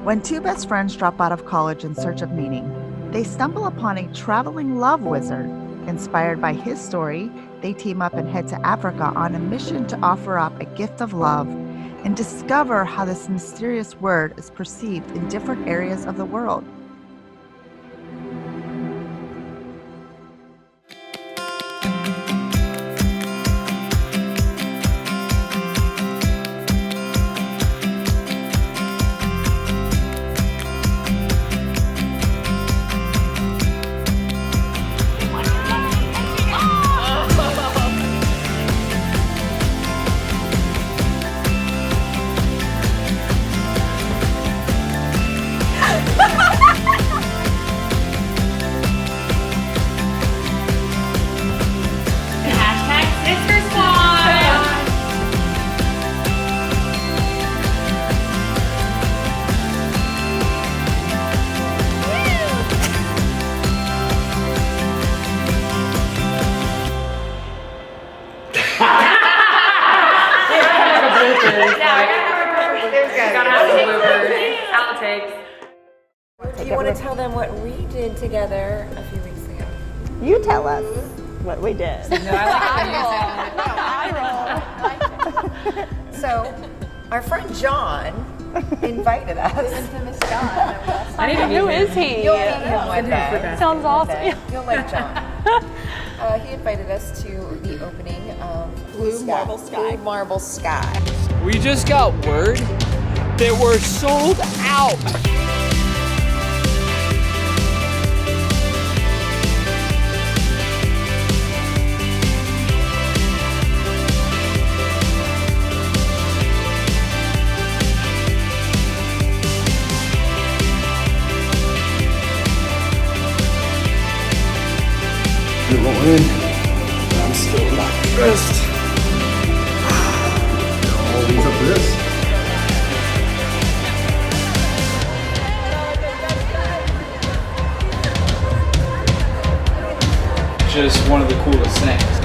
When two best friends drop out of college in search of meaning, they stumble upon a traveling love wizard. Inspired by his story, they team up and head to Africa on a mission to offer up a gift of love and discover how this mysterious word is perceived in different areas of the world. Do you want to tell them what we did together a few weeks ago? You tell us what we did. No, I roll. So, our friend John invited us. The infamous John. Who is he? You'll meet him one day. Sounds awesome. You'll like John. He invited us to the opening of Blue Marble Sky. We just got word that we're sold out. You're rolling. I'm still not dressed. All leads up to this. Just one of the coolest things.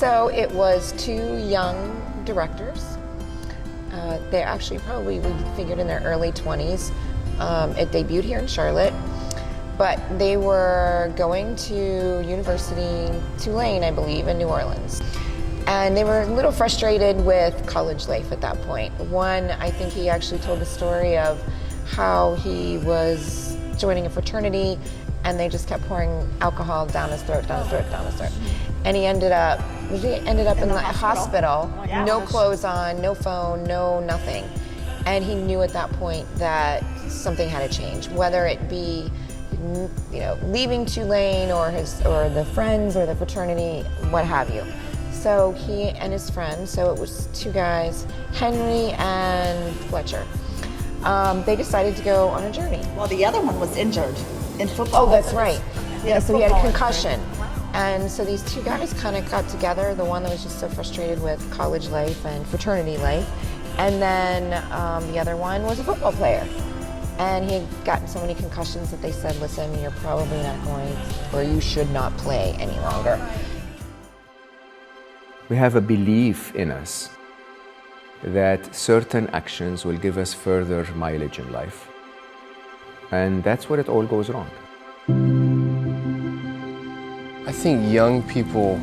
So it was two young directors. They're actually probably, we figured, in their early 20s. It debuted here in Charlotte, but they were going to university, Tulane, I believe, in New Orleans. And they were a little frustrated with college life at that point. One, I think he actually told the story of how he was joining a fraternity and they just kept pouring alcohol down his throat, down his throat, down his throat. And he ended up in the hospital, no clothes on, no phone, no nothing. And he knew at that point that something had to change, whether it be, you know, leaving Tulane or the friends or the fraternity, what have you. So he and his friend, so it was two guys, Henry and Fletcher, they decided to go on a journey. Well, the other one was injured in football. Oh, that's right. Yeah, so he had a concussion. Injury. And so these two guys kind of got together, the one that was just so frustrated with college life and fraternity life, and then the other one was a football player. And he had gotten so many concussions that they said, listen, you're probably not going, or you should not play any longer. We have a belief in us that certain actions will give us further mileage in life. And that's where it all goes wrong. I think young people,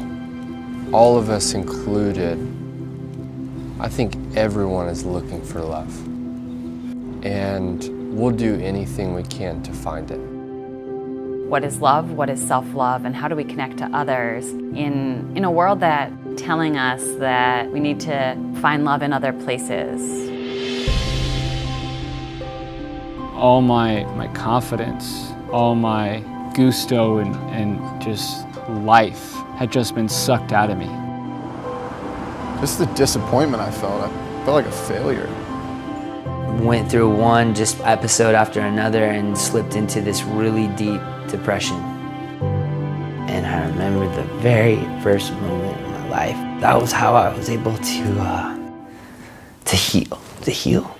all of us included, I think everyone is looking for love. And we'll do anything we can to find it. What is love? What is self-love? And how do we connect to others in a world that telling us that we need to find love in other places? All my confidence, all my gusto and just life had just been sucked out of me. Just the disappointment I felt like a failure. Went through one just episode after another and slipped into this really deep depression. And I remember the very first moment in my life. That was how I was able to heal.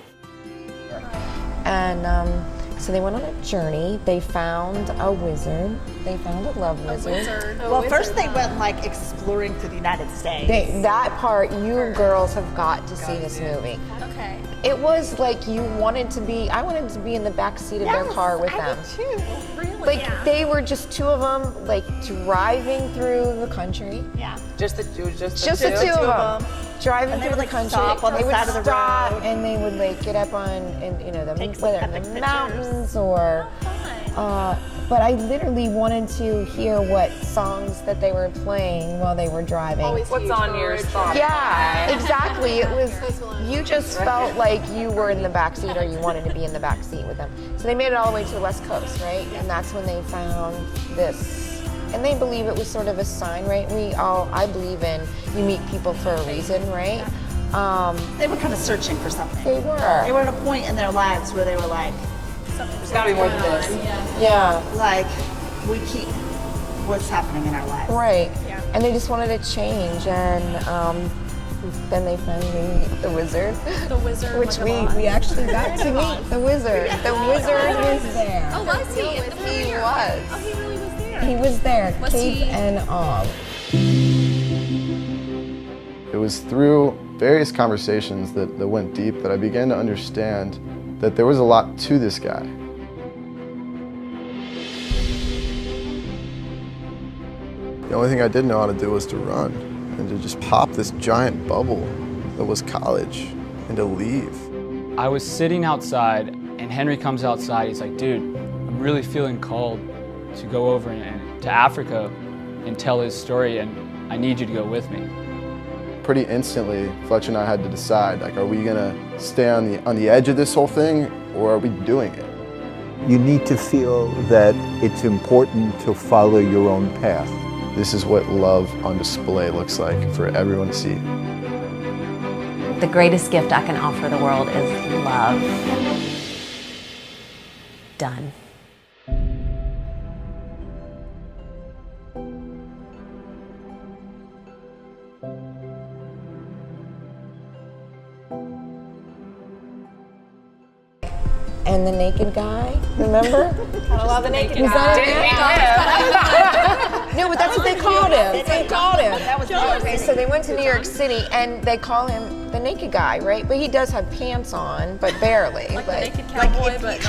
And so they went on a journey. They found a wizard. They found a love wizard. Well, first they went like exploring through the United States. That part, you girls have got to see this movie. Okay. It was like I wanted to be in the back seat of their car with them. Too. Really? Like they were just two of them, like driving through the country. Yeah. Just the two of them. Driving And they through would, the like, country. stop on the They would side of the stop road. and they would like get up on, Take some whether epic the pictures. mountains or. But I literally wanted to hear what songs that they were playing while they were driving. What's on your Spotify? Yeah, exactly. It was, you just felt like you were in the backseat or you wanted to be in the backseat with them. So they made it all the way to the West Coast, right? And that's when they found this. And they believe it was sort of a sign, right? I believe in you meet people for a reason, right? They were kind of searching for something. They were. They were at a point in their lives where they were like, There's gotta be more than this. Yeah. like, we keep what's happening in our lives. Right. Yeah. And they just wanted to change, and then they finally meet the wizard. The wizard. Which like we actually got to meet the wizard. The wizard was there. Oh, was he? In the He premiere? was. Oh, he really was there. He was there, Was cape he- and all. It was through various conversations that went deep that I began to understand that there was a lot to this guy. The only thing I didn't know how to do was to run and to just pop this giant bubble that was college and to leave. I was sitting outside and Henry comes outside. He's like, dude, I'm really feeling called to go over to Africa and tell his story, and I need you to go with me. Pretty instantly, Fletcher and I had to decide, like, are we gonna stay on the edge of this whole thing, or are we doing it? You need to feel that it's important to follow your own path. This is what love on display looks like for everyone to see. The greatest gift I can offer the world is love. Done. And the naked guy, remember? I love the naked Was guy. that No, but that's what they called him. They called him. That was Okay, so they went to New York City and they call him the naked guy, right? But he does have pants on, but barely. Like the but naked cowboy, but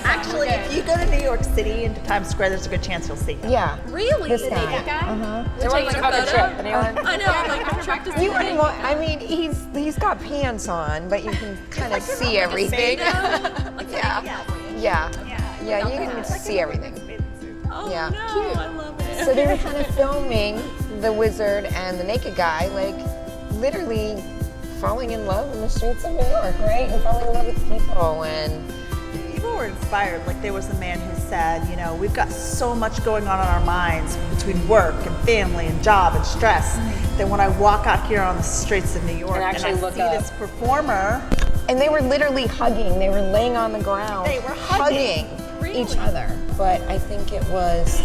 Actually, if you go to New York City into Times Square, there's a good chance you'll see him. yeah. Really? This The guy. naked guy? Uh-huh. We're taking a photo? I know, I'm like, attracted to You the naked I mean, he's got pants on, but you can kind of see everything. Like Yeah. Yeah. Yeah, you can It's like see everything. Oh, Yeah. no, I love it. So they were kind of filming the wizard and the naked guy, like literally falling in love in the streets of New York, right? And falling in love with people and People were inspired. Like, there was a man who said, we've got so much going on in our minds between work and family and job and stress that when I walk out here on the streets of New York and I see this performer, and they were literally hugging. They were laying on the ground. They were hugging. each other. But I think it was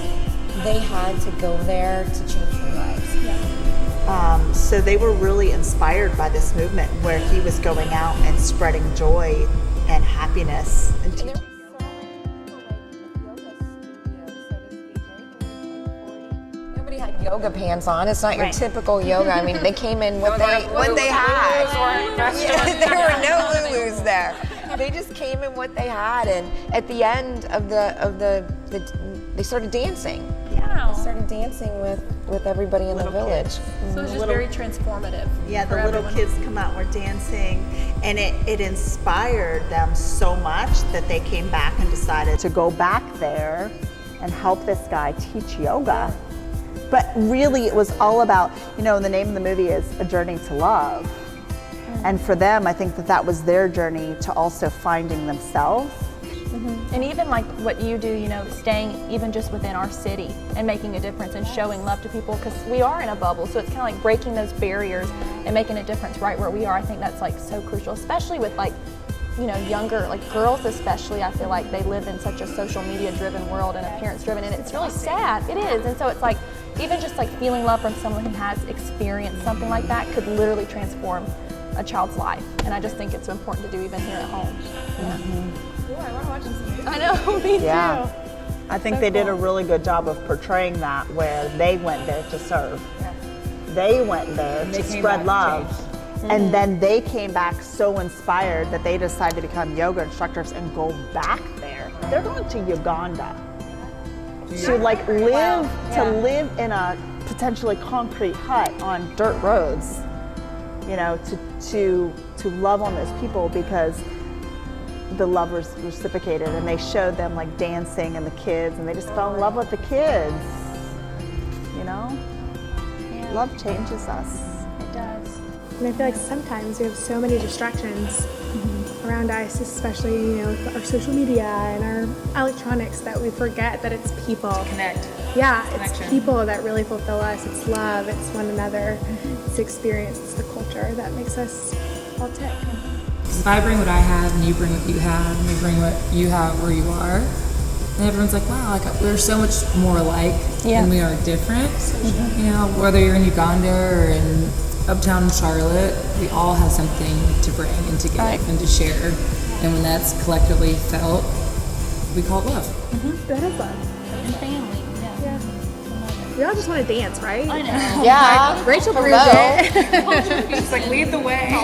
they had to go there to change their lives. so they were really inspired by this movement where he was going out and spreading joy and happiness. And And there teaching. Nobody had yoga pants on. It's not your Right. typical yoga. I mean, they came in what they had. Yeah, there were no Lulus there. They just came in what they had, and at the end of they started dancing. Wow. They started dancing with everybody in the Little village. kids. So it was just very transformative. Yeah, the for little everyone. kids come out, were dancing, and it inspired them so much that they came back and decided to go back there and help this guy teach yoga. But really, it was all about, the name of the movie is A Journey to Love. And for them, I think that was their journey to also finding themselves And even like what you do, you know, staying even just within our city and making a difference and showing love to people, because we are in a bubble, so it's kind of like breaking those barriers and making a difference right where we are. I think that's like so crucial, especially with like, you know, younger, like girls especially. I feel like they live in such a social media driven world and appearance driven, and it's really sad. It is. And so it's like even just like feeling love from someone who has experienced something like that could literally transform a child's life. And I just think it's important to do even here at home. Yeah. Ooh, I want to watch this. I know, me too. I think they did a really good job of portraying that, where they went there to serve. Yeah. They went there to spread love. And then they came back so inspired that they decided to become yoga instructors and go back there. They're going to Uganda to like live, to live in a potentially concrete hut on dirt roads, you know, to love on those people, because the love was reciprocated, and they showed them like dancing and the kids, and they just fell in love with the kids, you know? Love changes us. It does. And I feel like sometimes we have so many distractions around us, especially, you know, with our social media and our electronics, that we forget that it's people. Connect. Yeah, it's people that really fulfill us. It's love, it's one another, it's experience, it's the culture that makes us all tick. If I bring what I have and you bring what you have and we bring what you have where you are, and everyone's like, wow, like we're so much more alike than we are different. You know, whether you're in Uganda or in uptown Charlotte, we all have something to bring and to give and to share. And when that's collectively felt, we call it love. That is love. And family. Yeah. We all just want to dance, right? I know. Yeah. Rachel proved it. Just like lead the way.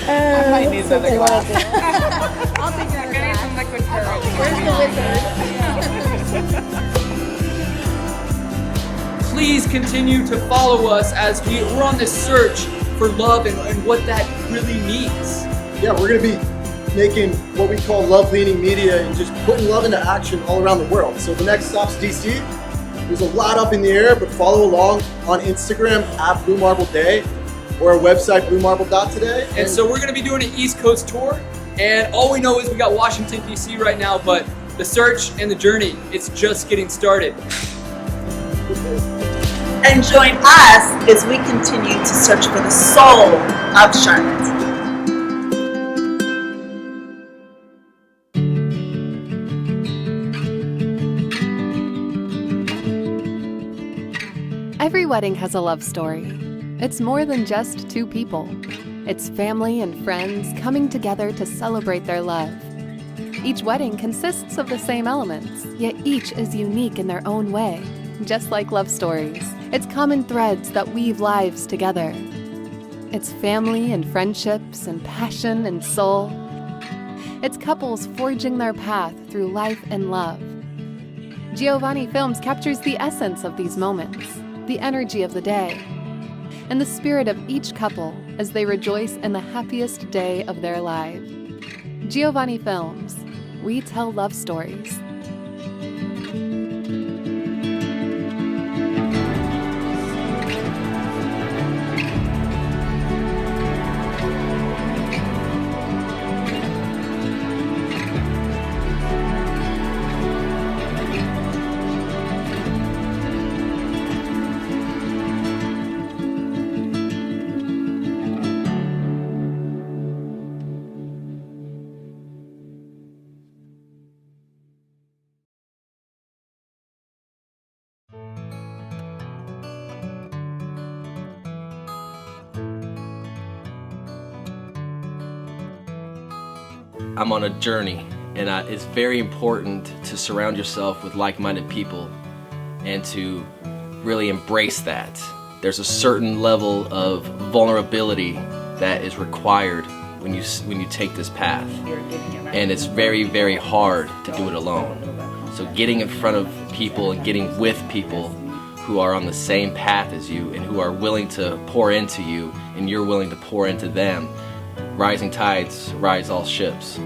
I might need something like I'll take that. I need some liquid courage. Where's the wizard? Please continue to follow us as we're on this search for love and what that really means. Yeah, we're going to be making what we call love leaning media and just putting love into action all around the world. So the next stop's DC. There's a lot up in the air, but follow along on Instagram at Blue Marble Day or our website bluemarble.today. And so we're going to be doing an East Coast tour, and all we know is we got Washington, D.C. right now, but the search and the journey, it's just getting started. And join us as we continue to search for the soul of Charlotte. Every wedding has a love story. It's more than just two people. It's family and friends coming together to celebrate their love. Each wedding consists of the same elements, yet each is unique in their own way. Just like love stories, it's common threads that weave lives together. It's family and friendships and passion and soul. It's couples forging their path through life and love. Giovanni Films captures the essence of these moments, the energy of the day, and the spirit of each couple as they rejoice in the happiest day of their life. Giovanni Films, we tell love stories. I'm on a journey, and it's very important to surround yourself with like-minded people and to really embrace that. There's a certain level of vulnerability that is required when you take this path, and it's very, very hard to do it alone. So getting in front of people and getting with people who are on the same path as you and who are willing to pour into you and you're willing to pour into them, rising tides rise all ships.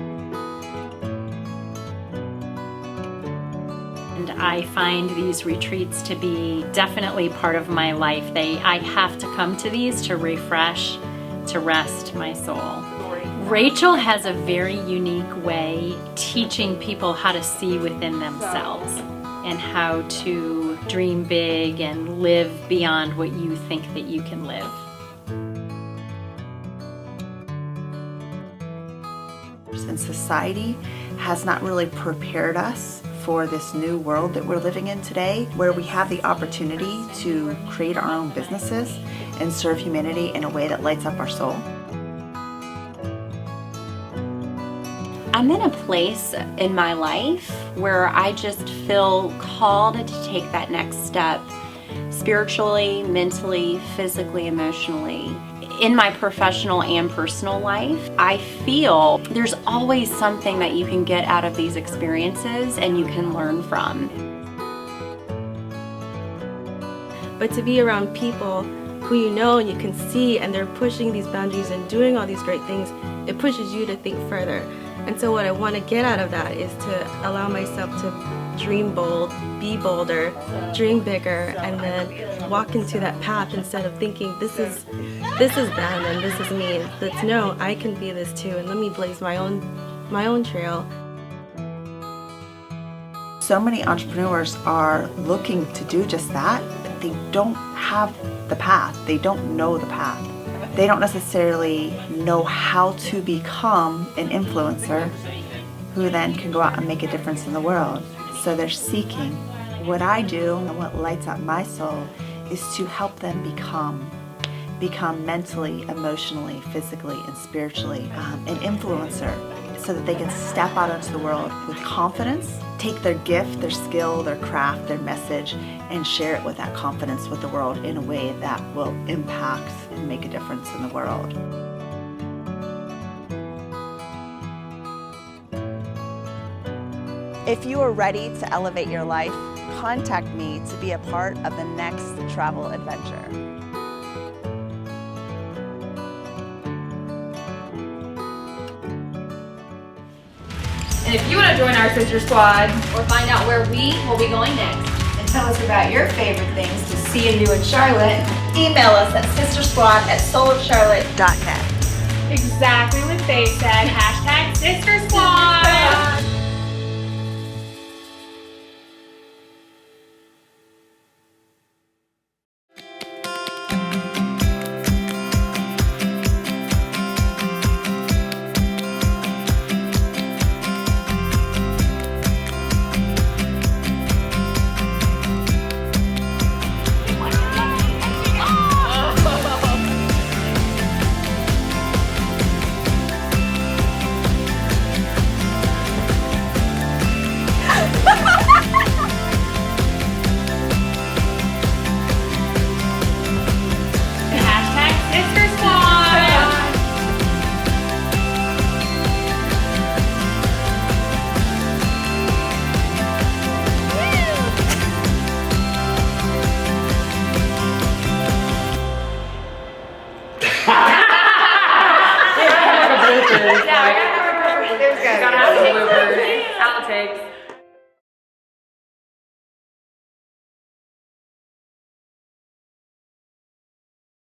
And I find these retreats to be definitely part of my life. I have to come to these to refresh, to rest my soul. Rachel has a very unique way teaching people how to see within themselves and how to dream big and live beyond what you think that you can live. And society has not really prepared us for this new world that we're living in today, where we have the opportunity to create our own businesses and serve humanity in a way that lights up our soul. I'm in a place in my life where I just feel called to take that next step spiritually, mentally, physically, emotionally. In my professional and personal life, I feel there's always something that you can get out of these experiences and you can learn from. But to be around people who you know and you can see and they're pushing these boundaries and doing all these great things, it pushes you to think further. And so what I want to get out of that is to allow myself to dream bold, be bolder, dream bigger, and then walk into that path instead of thinking this is them and this is me. That's no, I can be this too, and let me blaze my own trail. So many entrepreneurs are looking to do just that, but they don't have the path. They don't know the path. They don't necessarily know how to become an influencer who then can go out and make a difference in the world. So they're seeking. What I do and what lights up my soul is to help them become mentally, emotionally, physically, and spiritually an influencer, so that they can step out into the world with confidence, take their gift, their skill, their craft, their message, and share it with that confidence with the world in a way that will impact and make a difference in the world. If you are ready to elevate your life, contact me to be a part of the next travel adventure. And if you want to join our sister squad or find out where we will be going next and tell us about your favorite things to see and do in Charlotte, email us at sistersquad@soulofcharlotte.net. exactly what they said, hashtag sister squad. There's gotta have some bloopers, outtakes.